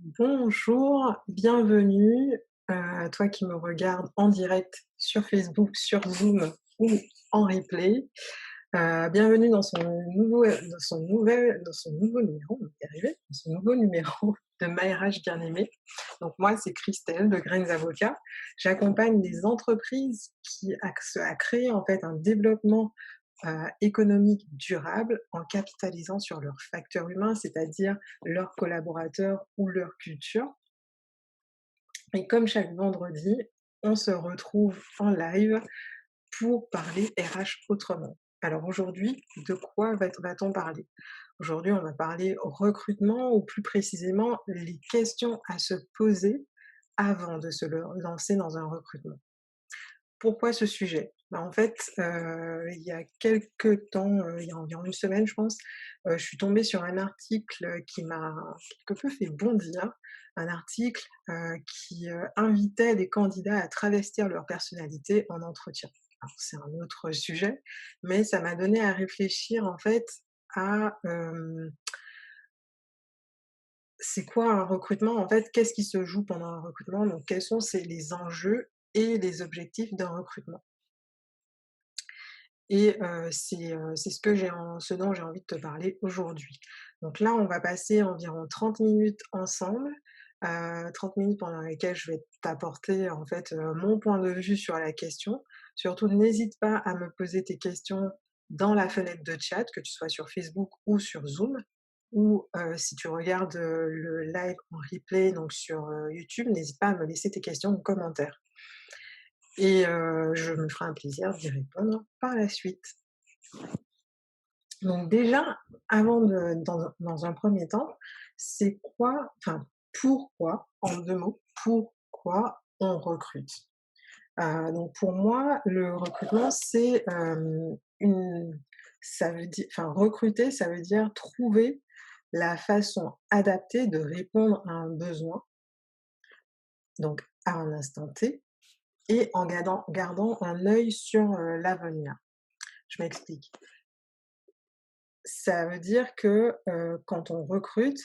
Bonjour, bienvenue, toi qui me regardes en direct sur Facebook, sur Zoom ou en replay. Bienvenue dans son nouveau numéro, on va y arriver, dans son nouveau numéro de MyRH bien-aimé. Donc moi, c'est Christelle de Graines Avocats. J'accompagne des entreprises qui axent à créer en fait un développement économique durable en capitalisant sur leurs facteurs humains, c'est-à-dire leurs collaborateurs ou leur culture. Et comme chaque vendredi, on se retrouve en live pour parler RH autrement. Alors aujourd'hui, de quoi va-t-on parler? Aujourd'hui, on va parler recrutement ou plus précisément les questions à se poser avant de se lancer dans un recrutement. Pourquoi ce sujet? En fait, il y a quelque temps, il y a environ une semaine, je pense, je suis tombée sur un article qui m'a quelque peu fait bondir. Un article, qui, invitait les candidats à travestir leur personnalité en entretien. Alors c'est un autre sujet, mais ça m'a donné à réfléchir en fait à, c'est quoi un recrutement? En fait, qu'est-ce qui se joue pendant un recrutement? Donc quels sont les enjeux et les objectifs d'un recrutement? Et c'est ce dont j'ai envie de te parler aujourd'hui. Donc là, on va passer environ 30 minutes ensemble, 30 minutes pendant lesquelles je vais t'apporter en fait, mon point de vue sur la question. Surtout, n'hésite pas à me poser tes questions dans la fenêtre de chat, que tu sois sur Facebook ou sur Zoom ou si tu regardes, le live en replay donc sur, YouTube, n'hésite pas à me laisser tes questions en commentaire et je me ferai un plaisir d'y répondre par la suite. Donc déjà, avant de dans un premier temps, c'est quoi enfin, pourquoi, en 2 mots, pourquoi on recrute? Donc pour moi, le recrutement, c'est, une ça veut dire enfin, recruter, ça veut dire trouver la façon adaptée de répondre à un besoin, donc à un instant T et en gardant un œil sur, l'avenir. Je m'explique. Ça veut dire que, quand on recrute,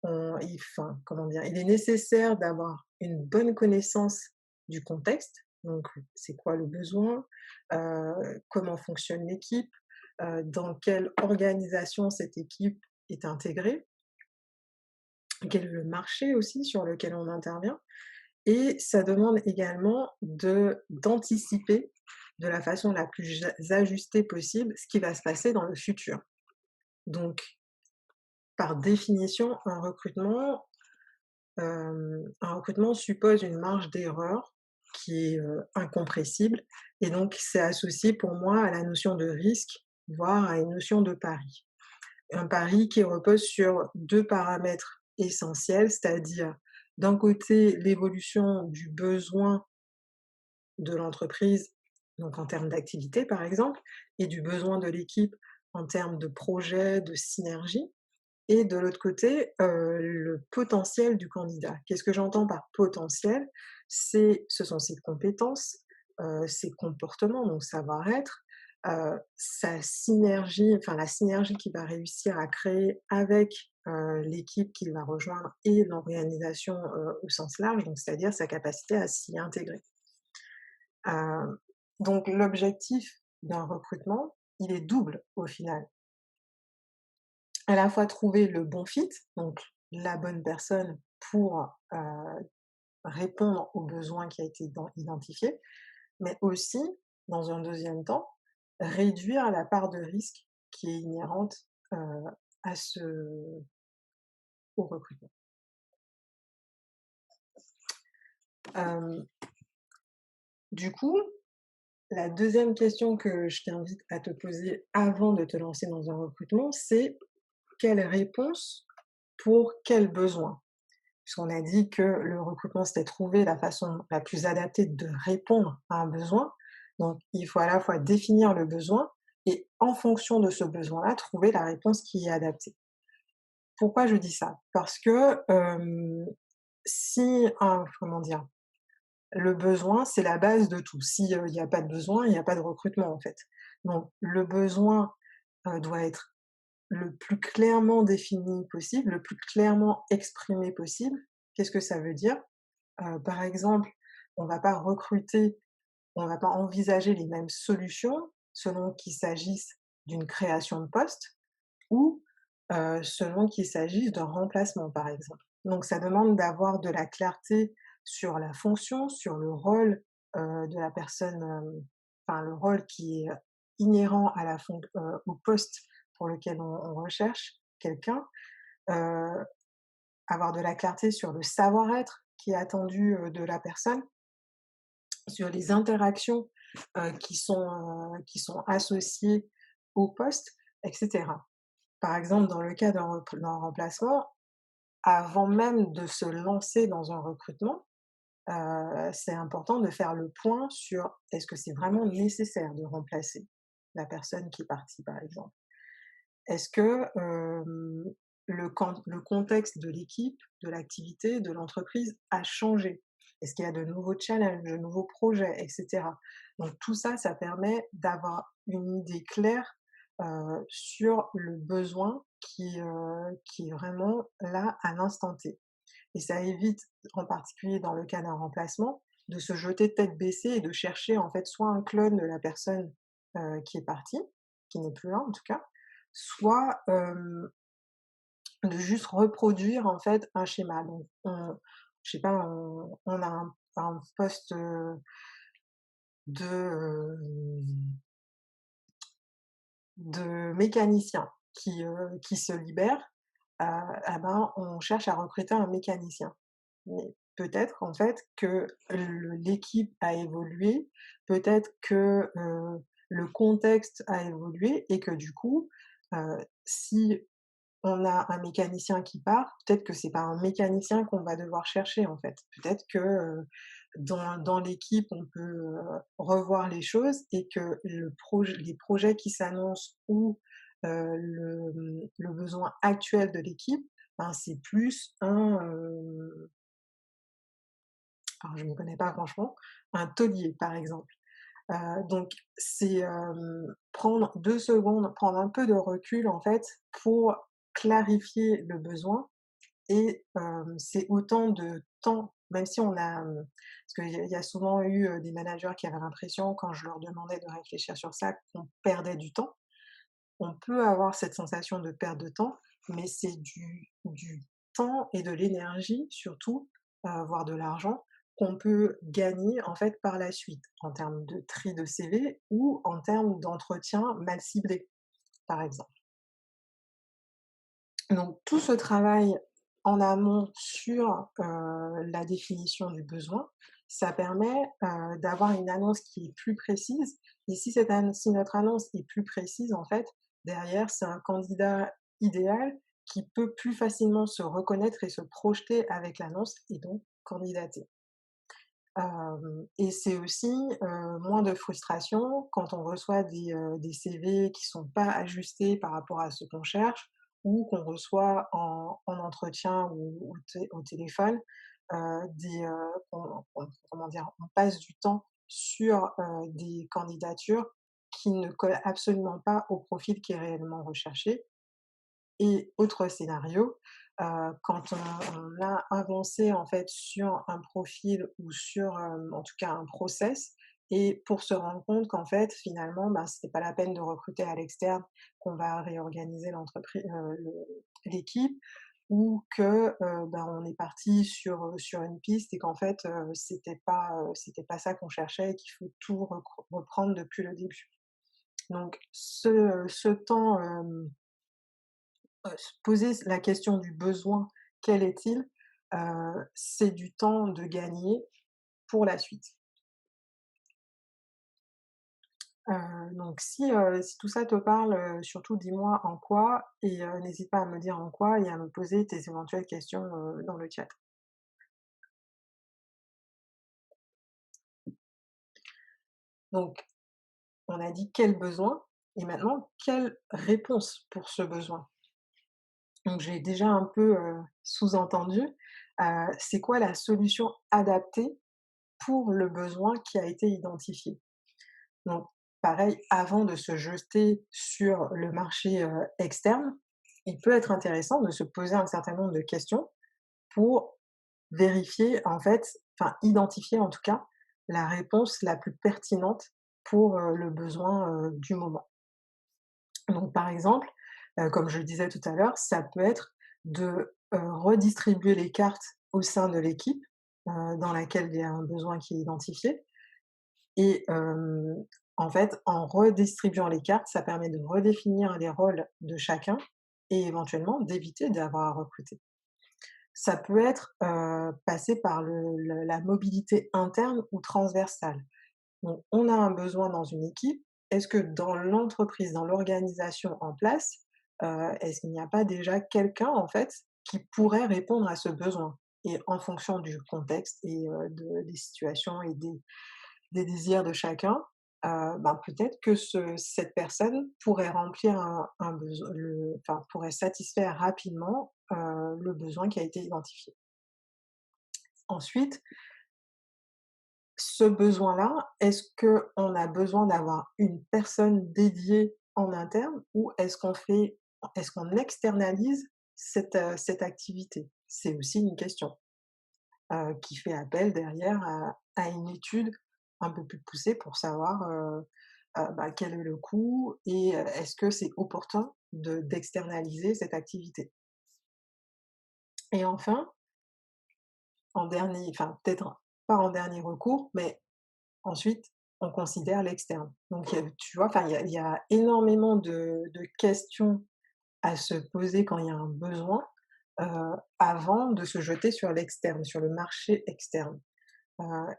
enfin, comment dire? Il est nécessaire d'avoir une bonne connaissance du contexte, donc c'est quoi le besoin? Comment fonctionne l'équipe? Dans quelle organisation cette équipe est intégrée? Quel est le marché aussi sur lequel on intervient? Et ça demande également d'anticiper de la façon la plus ajustée possible ce qui va se passer dans le futur. Donc par définition, un recrutement suppose une marge d'erreur qui est, incompressible et donc c'est associé pour moi à la notion de risque, voire à une notion de pari. Un pari qui repose sur 2 paramètres essentiels, c'est-à-dire d'un côté l'évolution du besoin de l'entreprise, donc en termes d'activité par exemple, et du besoin de l'équipe en termes de projet, de synergie. Et de l'autre côté, le potentiel du candidat. Qu'est-ce que j'entends par potentiel? Ce sont ses compétences, ses comportements, donc savoir-être, sa synergie, enfin la synergie qu'il va réussir à créer avec, l'équipe qu'il va rejoindre et l'organisation, au sens large, donc c'est-à-dire sa capacité à s'y intégrer. Heu, donc l'objectif d'un recrutement, il est double au final. À la fois trouver le bon fit, donc la bonne personne pour, répondre aux besoins qui a été identifié, mais aussi, dans un deuxième temps, réduire la part de risque qui est inhérente, heu, à ce au recrutement. Hem, du coup, la deuxième question que je t'invite à te poser avant de te lancer dans un recrutement, c'est: quelle réponse pour quel besoin? Puisqu'on a dit que le recrutement, c'était trouver la façon la plus adaptée de répondre à un besoin. Donc, il faut à la fois définir le besoin et en fonction de ce besoin-là, trouver la réponse qui est adaptée. Pourquoi je dis ça? Parce que, si un comment dire? Le besoin, c'est la base de tout. Si, il y a pas de besoin, il y a pas de recrutement, en fait. Donc le besoin, doit être le plus clairement défini possible, le plus clairement exprimé possible. Qu'est-ce que ça veut dire? Par exemple, on va pas recruter, on va pas envisager les mêmes solutions selon qu'il s'agisse d'une création de poste ou, selon qu'il s'agisse d'un remplacement, par exemple. Donc ça demande d'avoir de la clarté sur la fonction, sur le rôle, de la personne, enfin le rôle qui est inhérent à au poste pour lequel on recherche quelqu'un, heu, avoir de la clarté sur le savoir-être qui est attendu, de la personne, sur les interactions, qui sont associées au poste, et cetera. Par exemple, dans le cas d'un remplacement, avant même de se lancer dans un recrutement, c'est important de faire le point sur: est-ce que c'est vraiment nécessaire de remplacer la personne qui est partie, par exemple? Est-ce que, le contexte de l'équipe, de l'activité, de l'entreprise a changé? Est-ce qu'il y a de nouveaux challenges, de nouveaux projets, et cetera? Donc tout ça, ça permet d'avoir une idée claire, sur le besoin qui est vraiment là, à l'instant T. Et ça évite, en particulier dans le cas d'un remplacement, de se jeter tête baissée et de chercher en fait soit un clone de la personne, qui est partie, qui n'est plus là en tout cas, soit, de juste reproduire en fait un schéma. Donc je sais pas, on a un poste, de, de mécanicien qui se libère, ah ben, on cherche à recruter un mécanicien. Mais peut-être en fait que l'équipe a évolué, peut-être que, le contexte a évolué et que du coup, si on a un mécanicien qui part, peut-être que c'est pas un mécanicien qu'on va devoir chercher en fait. Peut-être que, dans l'équipe, on peut, revoir les choses et que les projets qui s'annoncent ou, le besoin actuel de l'équipe, ben, c'est plus alors je ne m'y connais pas franchement, un taulier par exemple. Donc c'est, prendre 2 secondes, prendre un peu de recul en fait pour clarifier le besoin et c'est autant de temps, même si on a, parce qu'il y a souvent eu, des managers qui avaient l'impression quand je leur demandais de réfléchir sur ça, qu'on perdait du temps. On peut avoir cette sensation de perte de temps, mais c'est du temps et de l'énergie surtout, voire de l'argent, qu'on peut gagner en fait par la suite, en termes de tri de CV ou en termes d'entretien mal ciblé, par exemple. Donc tout ce travail en amont sur, la définition du besoin, ça permet, d'avoir une annonce qui est plus précise et si notre annonce est plus précise, en fait, derrière, c'est un candidat idéal qui peut plus facilement se reconnaître et se projeter avec l'annonce et donc candidater. Et c'est aussi, moins de frustration quand on reçoit des CV qui sont pas ajustés par rapport à ce qu'on cherche ou qu'on reçoit en entretien ou au téléphone, comment dire? On passe du temps sur, des candidatures qui ne collent absolument pas au profil qui est réellement recherché et autre scénario, quand on a avancé en fait sur un profil ou sur, en tout cas un process et pour se rendre compte qu'en fait finalement, ben, c'était pas la peine de recruter à l'externe, qu'on va réorganiser l'équipe ou que, ben, on est parti sur une piste et qu'en fait, c'était pas ça qu'on cherchait et qu'il faut tout reprendre depuis le début. Donc ce temps, se poser la question du besoin, quel est-il? C'est du temps de gagner pour la suite. Donc si tout ça te parle, surtout dis-moi en quoi et n'hésite pas à me dire en quoi et à me poser tes éventuelles questions, dans le chat. Donc on a dit quel besoin et maintenant quelle réponse pour ce besoin? Donc j'ai déjà un peu, sous-entendu, c'est quoi la solution adaptée pour le besoin qui a été identifié? Donc pareil, avant de se jeter sur le marché, externe, il peut être intéressant de se poser un certain nombre de questions pour vérifier en fait, enfin identifier en tout cas, la réponse la plus pertinente pour, le besoin, du moment. Donc par exemple, comme je le disais tout à l'heure, ça peut être de, redistribuer les cartes au sein de l'équipe, dans laquelle il y a un besoin qui est identifié et en fait, en redistribuant les cartes, ça permet de redéfinir les rôles de chacun et éventuellement d'éviter d'avoir à recruter. Ça peut être, passer par le la mobilité interne ou transversale. Donc on a un besoin dans une équipe, est-ce que dans l'entreprise, dans l'organisation en place, est-ce qu'il n'y a pas déjà quelqu'un, en fait, qui pourrait répondre à ce besoin? Et en fonction du contexte et des situations et des désirs de chacun, ben, peut-être que cette personne pourrait remplir un besoin, enfin, pourrait satisfaire rapidement, le besoin qui a été identifié. Ensuite, ce besoin-là, est-ce qu'on a besoin d'avoir une personne dédiée en interne ou est-ce qu'on externalise cette activité? C'est aussi une question, qui fait appel derrière à une étude un peu plus poussée pour savoir, bah, quel est le coût et est-ce que c'est opportun d'externaliser cette activité? Et enfin, en dernier enfin peut-être pas en dernier recours, mais ensuite, on considère l'externe. Donc, tu vois, enfin, il y a énormément de questions à se poser quand il y a un besoin, avant de se jeter sur l'externe, sur le marché externe.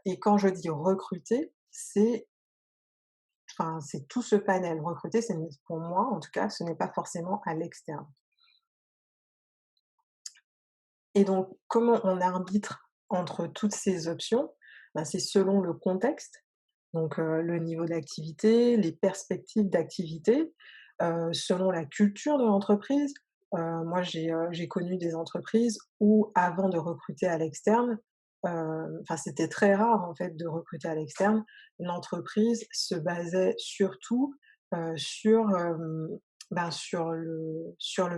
Et quand je dis recruter, c'est tout ce panel. Recruter, c'est pour moi, en tout cas, ce n'est pas forcément à l'externe. Et donc, comment on arbitre entre toutes ces options? Ben, c'est selon le contexte, donc le niveau d'activité, les perspectives d'activité, selon la culture de l'entreprise. Moi, j'ai connu des entreprises où avant de recruter à l'externe, enfin, c'était très rare en fait de recruter à l'externe. L'entreprise se basait surtout, sur le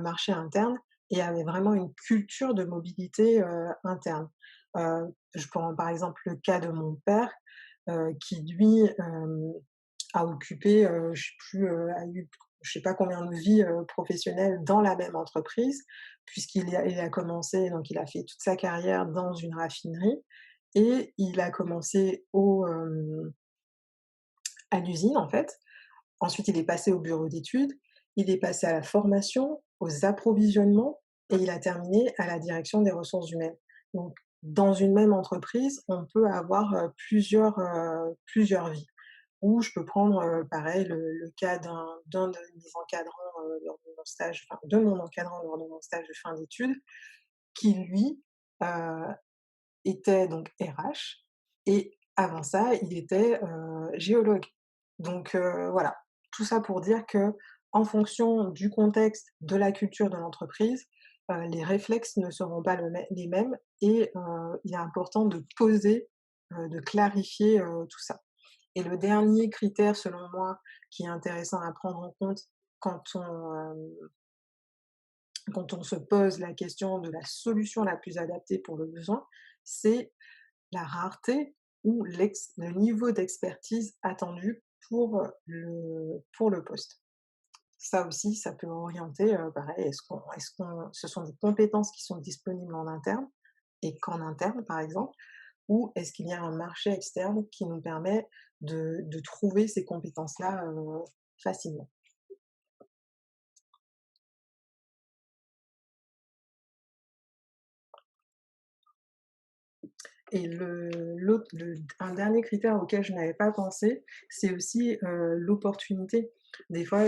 marché interne et avait vraiment une culture de mobilité, interne. Je prends par exemple le cas de mon père, qui lui, a occupé, je sais plus, a eu je sais pas combien de vies, professionnelles dans la même entreprise, il a commencé donc il a fait toute sa carrière dans une raffinerie et il a commencé à l'usine en fait. Ensuite, il est passé au bureau d'études, il est passé à la formation, aux approvisionnements et il a terminé à la direction des ressources humaines. Donc, dans une même entreprise, on peut avoir, plusieurs vies. Ou je peux prendre, pareil le cas d'un de mes encadrants, lors de mon stage, enfin de mon encadrant lors de mon stage de fin d'études, qui lui, heu, était donc RH et avant ça, il était, géologue. Donc voilà, tout ça pour dire que en fonction du contexte, de la culture de l'entreprise, les réflexes ne seront pas les mêmes et il est important de poser, de clarifier, tout ça. Et le dernier critère selon moi qui est intéressant à prendre en compte quand quand on se pose la question de la solution la plus adaptée pour le besoin, c'est la rareté ou le niveau d'expertise attendu pour le poste. Ça aussi, ça peut orienter, pareil, ce sont des compétences qui sont disponibles en interne et qu'en interne, par exemple, ou est-ce qu'il y a un marché externe qui nous permet de trouver ces compétences-là, facilement? Et un dernier critère auquel je n'avais pas pensé, c'est aussi, l'opportunité. Des fois,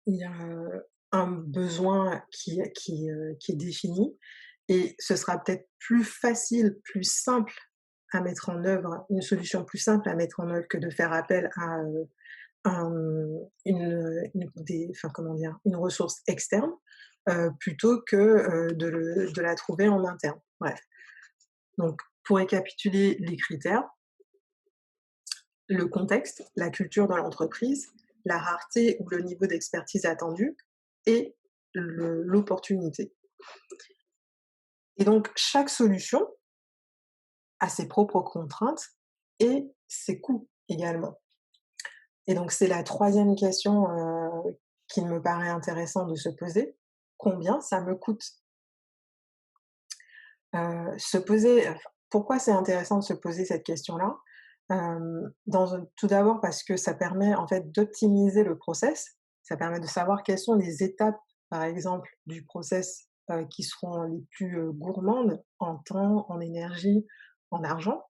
il y a, un besoin qui est défini et ce sera peut-être plus facile, plus simple à mettre en œuvre, une solution plus simple à mettre en œuvre que de faire appel à, enfin, comment dire? Une ressource externe, plutôt que, de la trouver en interne. Bref, donc pour récapituler les critères, le contexte, la culture de l'entreprise, la rareté ou le niveau d'expertise attendu et l'opportunité. Et donc chaque solution a ses propres contraintes et ses coûts également. Et donc c'est la troisième question, qui me paraît intéressant de se poser: «Combien ça me coûte?» Se poser pourquoi c'est intéressant de se poser cette question-là? Tout d'abord parce que ça permet en fait d'optimiser le process. Ça permet de savoir quelles sont les étapes, par exemple, du process, qui seront les plus, gourmandes en temps, en énergie, en argent.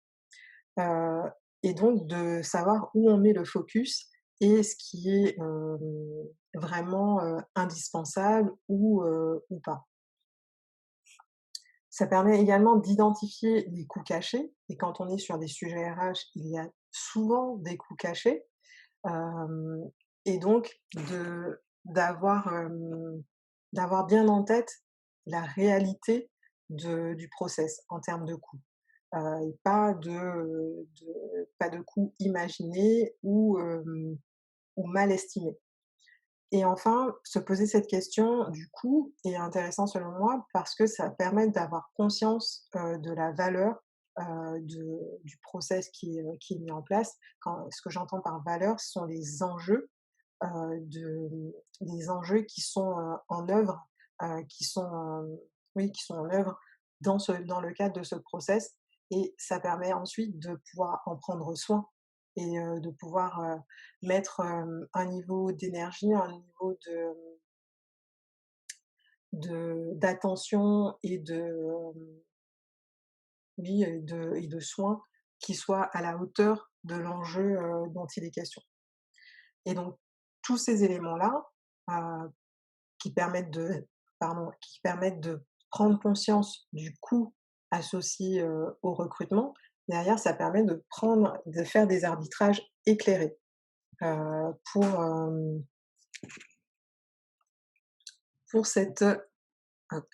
Heu et donc de savoir où on met le focus et ce qui est, vraiment, indispensable ou pas. Ça permet également d'identifier les coûts cachés et quand on est sur des sujets RH, il y a souvent des coûts cachés, hem et donc d'avoir bien en tête la réalité du process en termes de coûts, et pas de coûts imaginés ou mal estimés. Et enfin, se poser cette question du coût est intéressant selon moi parce que ça permet d'avoir conscience, de la valeur, du process qui est mis en place. Ce que j'entends par valeur, ce sont les enjeux, de les enjeux qui sont, en œuvre, qui sont, oui, qui sont en œuvre dans le cadre de ce process et ça permet ensuite de pouvoir en prendre soin et de pouvoir, mettre, un niveau d'énergie, un niveau d'attention et oui et de soins qui soit à la hauteur de l'enjeu, dont il est question. Et donc tous ces éléments-là, heu, qui permettent de qui permettent de prendre conscience du coût associé, au recrutement, derrière ça permet de faire des arbitrages éclairés, pour, pour cette, hop,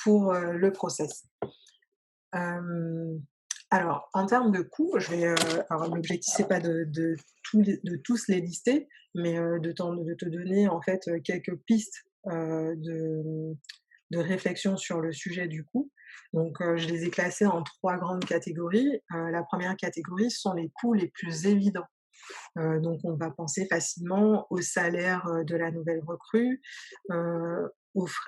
pour, le process. Hem, alors en termes de coûts, alors l'objectif c'est pas de tous les lister, mais, de te donner en fait, quelques pistes, de réflexion sur le sujet du coût. Donc, je les ai classés en 3 grandes catégories. La première catégorie, ce sont les coûts les plus évidents. Donc on va penser facilement au salaire, de la nouvelle recrue,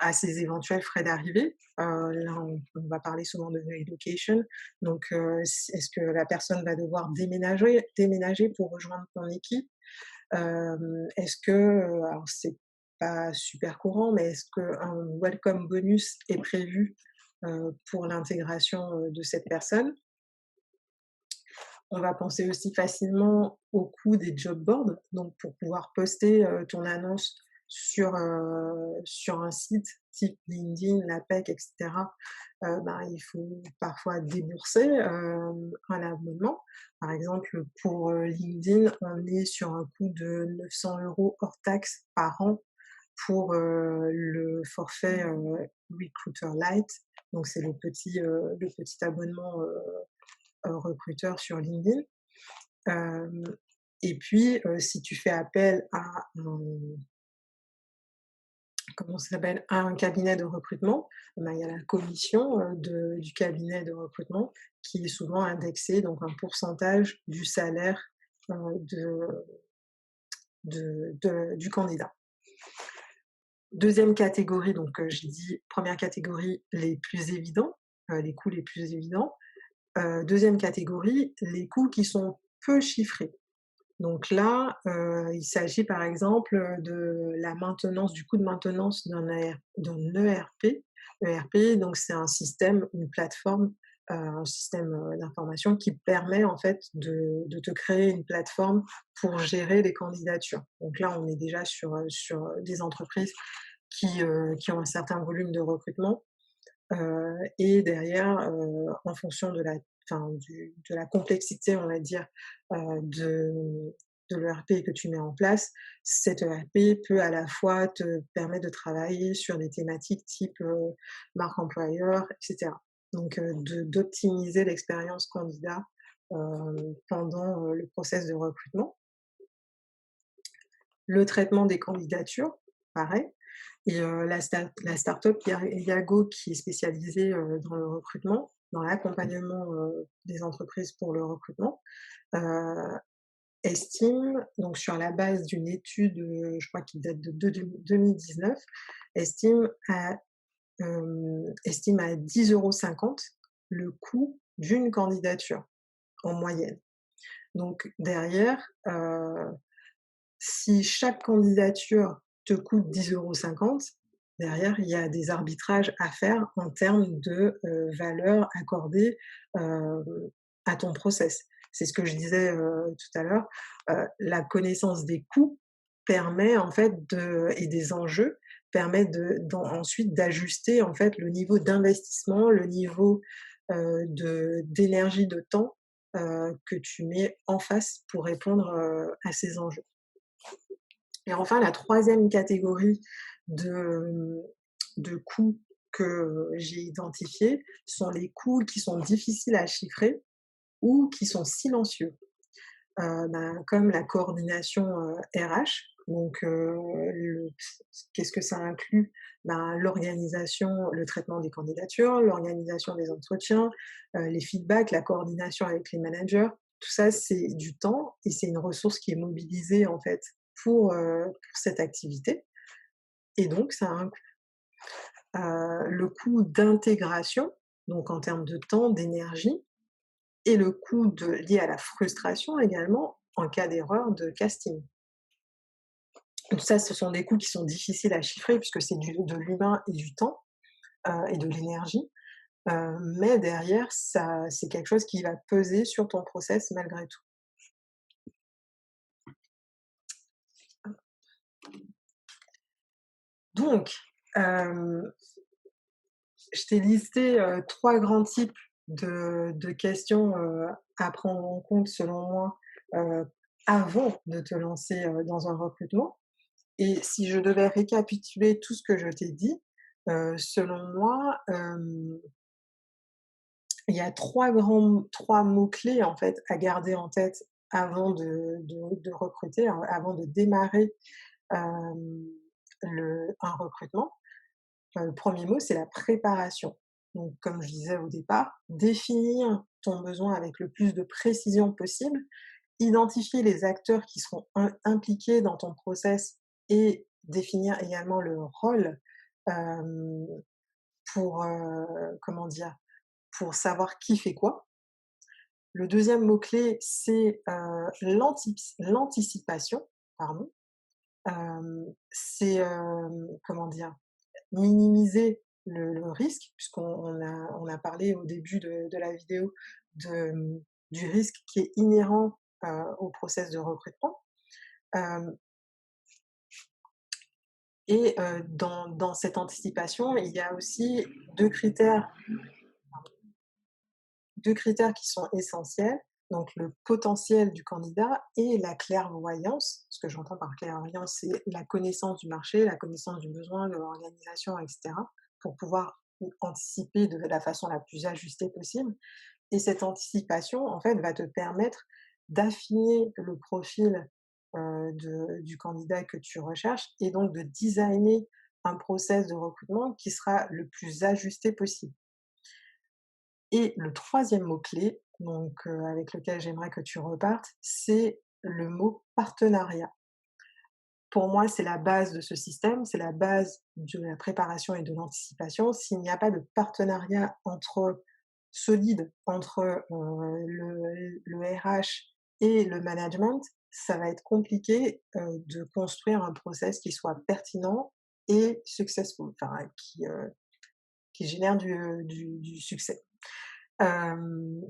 à ses éventuels frais d'arrivée. Là, on va parler souvent de relocation. Donc, est-ce que la personne va devoir déménager pour rejoindre ton équipe? Est-ce que, alors c'est pas super courant, mais est-ce qu'un welcome bonus est prévu, pour l'intégration, de cette personne? On va penser aussi facilement au coût des job boards, donc pour pouvoir poster, ton annonce sur un site type LinkedIn, l'APEC et cetera, ben, il faut parfois débourser, un abonnement. Par exemple, pour, LinkedIn, on est sur un coût de 900 € hors taxes par an pour, le forfait, Recruiter Lite. Donc c'est le petit abonnement, recruteur sur LinkedIn. Hem et puis, si tu fais appel à un comment ça s'appelle? À un cabinet de recrutement, ben, il y a la commission, du cabinet de recrutement qui est souvent indexée, donc un pourcentage du salaire, de du candidat. Deuxième catégorie, donc, j'ai dit 1re catégorie, les plus évidents, les coûts les plus évidents. 2e catégorie, les coûts qui sont peu chiffrés. Donc là, il s'agit par exemple, de la maintenance du coût de maintenance d'un ERP. ERP, donc c'est un système, une plateforme, un système, d'information qui permet en fait de te créer une plateforme pour gérer les candidatures. Donc là, on est déjà sur des entreprises qui ont un certain volume de recrutement. Et derrière, en fonction de la complexité, on va dire, de l'ERP que tu mets en place, cet ERP peut à la fois te permettre de travailler sur des thématiques type, marque employeur et cetera. Donc, d'optimiser l'expérience candidat, pendant, le process de recrutement. Le traitement des candidatures, pareil. Et la start-up Yago qui est spécialisée, dans le recrutement, dans l'accompagnement, des entreprises pour le recrutement, heu, estime, donc sur la base d'une étude, je crois qui date de 2019, estime à estime à 10,50 € le coût d'une candidature, en moyenne. Donc derrière, si chaque candidature te coûte 10,50 €, derrière, il y a des arbitrages à faire en termes de, valeur accordée, hem, à ton process. C'est ce que je disais, tout à l'heure, la connaissance des coûts permet en fait et des enjeux, permet ensuite d'ajuster en fait le niveau d'investissement, le niveau, d'énergie, de temps, que tu mets en face pour répondre, à ces enjeux. Et enfin, la troisième catégorie de, de coûts que j'ai identifiés sont les coûts qui sont difficiles à chiffrer ou qui sont silencieux. Comme la coordination, RH, donc qu'est-ce que ça inclut? L'organisation, le traitement des candidatures, l'organisation des entretiens, les feedbacks, la coordination avec les managers. Tout ça, c'est du temps et c'est une ressource qui est mobilisée, en fait, pour cette activité et donc ça a un coût. Le coût d'intégration, donc en termes de temps, d'énergie et le coût lié à la frustration également en cas d'erreur de casting. Tout ça, ce sont des coûts qui sont difficiles à chiffrer puisque c'est de l'humain et du temps et de l'énergie, mais derrière, c'est quelque chose qui va peser sur ton process malgré tout. Donc, je t'ai listé 3 grands types de questions à prendre en compte selon moi avant de te lancer dans un recrutement. Et si je devais récapituler tout ce que je t'ai dit, selon moi, il y a 3 mots-clés en fait à garder en tête avant de recruter, avant de démarrer hem, un recrutement. Le 1er mot, c'est la préparation. Donc comme je disais au départ, définir ton besoin avec le plus de précision possible, identifier les acteurs qui seront impliqués dans ton process et définir également le rôle, hem, pour, comment dire? Pour savoir qui fait quoi. Le deuxième mot-clé, c'est, l'anticipation, pardon. C'est, comment dire? Minimiser le risque, puisqu'on on a parlé au début de la vidéo du risque qui est inhérent, au process de recrutement. Hem et dans cette anticipation, il y a aussi 2 critères qui sont essentiels, donc le potentiel du candidat et la clairvoyance. Ce que j'entends par clairvoyance, c'est la connaissance du marché, la connaissance du besoin, de l'organisation, et cetera, pour pouvoir anticiper de la façon la plus ajustée possible. Et cette anticipation, en fait, va te permettre d'affiner le profil, du candidat que tu recherches et donc de designer un process de recrutement qui sera le plus ajusté possible. Et le troisième mot-clé, donc avec lequel j'aimerais que tu repartes, c'est le mot partenariat. Pour moi, c'est la base de ce système, c'est la base de la préparation et de l'anticipation. S'il n'y a pas de partenariat solide entre le RH et le management, ça va être compliqué de construire un process qui soit pertinent et successful, enfin qui génère du succès. Hem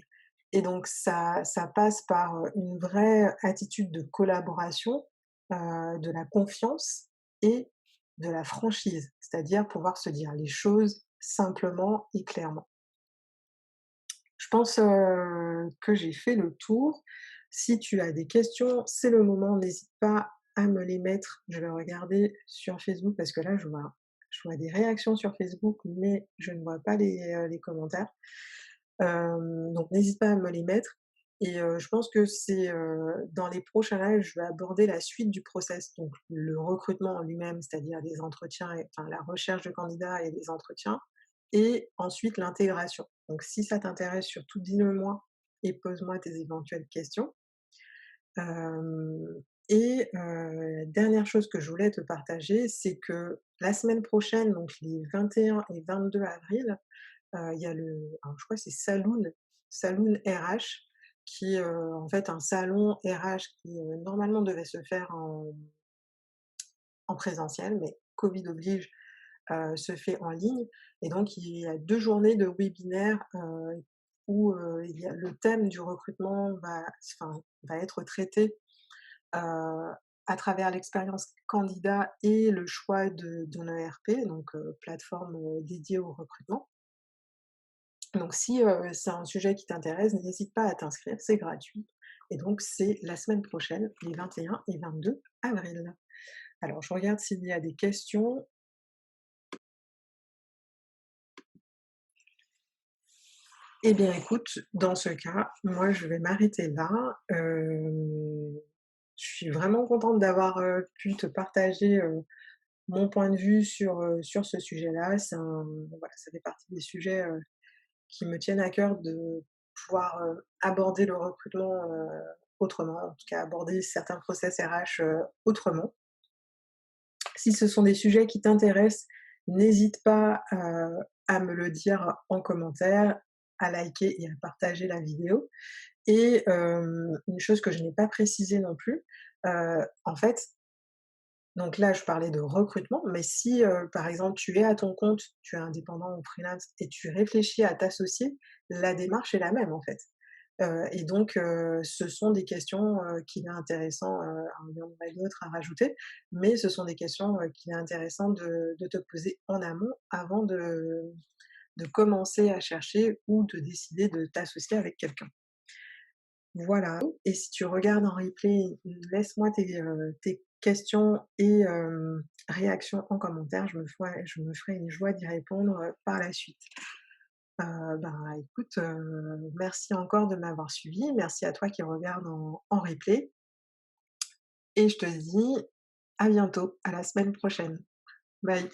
et donc ça passe par, une vraie attitude de collaboration, de la confiance et de la franchise. C'est-à-dire pouvoir se dire les choses simplement et clairement. Je pense, que j'ai fait le tour. Si tu as des questions, c'est le moment, n'hésite pas à me les mettre. Je vais regarder sur Facebook parce que là je vois des réactions sur Facebook, mais je ne vois pas les commentaires. Donc n'hésite pas à me les mettre et je pense que c'est, dans les prochains lives, je vais aborder la suite du process, donc le recrutement en lui-même, c'est-à-dire les entretiens et enfin la recherche de candidats et les entretiens et ensuite l'intégration. Donc si ça t'intéresse, surtout dis-le-moi et pose-moi tes éventuelles questions. Hem la dernière chose que je voulais te partager, c'est que la semaine prochaine, donc les 21 et 22 avril, il y a le alors je crois que c'est Saloon RH qui est, en fait un salon RH qui, normalement devait se faire en présentiel, mais Covid oblige, se fait en ligne et donc il y a 2 journées de webinaires, où, il y a le thème du recrutement va être traité, heu, à travers l'expérience candidat et le choix d'un ERP, donc plateforme, dédiée au recrutement. Donc si, c'est un sujet qui t'intéresse, n'hésite pas à t'inscrire, c'est gratuit et donc c'est la semaine prochaine, les 21 et 22 avril. Alors je regarde s'il y a des questions. Eh bien écoute, dans ce cas, moi je vais m'arrêter là. Je suis vraiment contente d'avoir, pu te partager, mon point de vue sur ce sujet-là. Voilà, ça fait partie des sujets, qui me tiennent à cœur de pouvoir, aborder le recrutement, autrement, en tout cas aborder certains process RH, autrement. Si ce sont des sujets qui t'intéressent, n'hésite pas, à me le dire en commentaire, à liker et à partager la vidéo et une chose que je n'ai pas précisée non plus, en fait, donc là, je parlais de recrutement, mais si, par exemple, tu es à ton compte, tu es indépendant ou freelance et tu réfléchis à t'associer, la démarche est la même, en fait. Et donc ce sont des questions, qu'il est intéressant, il y en aurait d'autres à rajouter, mais ce sont des questions, qu'il est intéressant de te poser en amont avant de commencer à chercher ou de décider de t'associer avec quelqu'un. Voilà et si tu regardes en replay, laisse-moi tes questions et réactions en commentaire, je me ferai une joie d'y répondre, par la suite. Écoute, merci encore de m'avoir suivi. Merci à toi qui regarde en replay et je te dis à bientôt, à la semaine prochaine. Bye.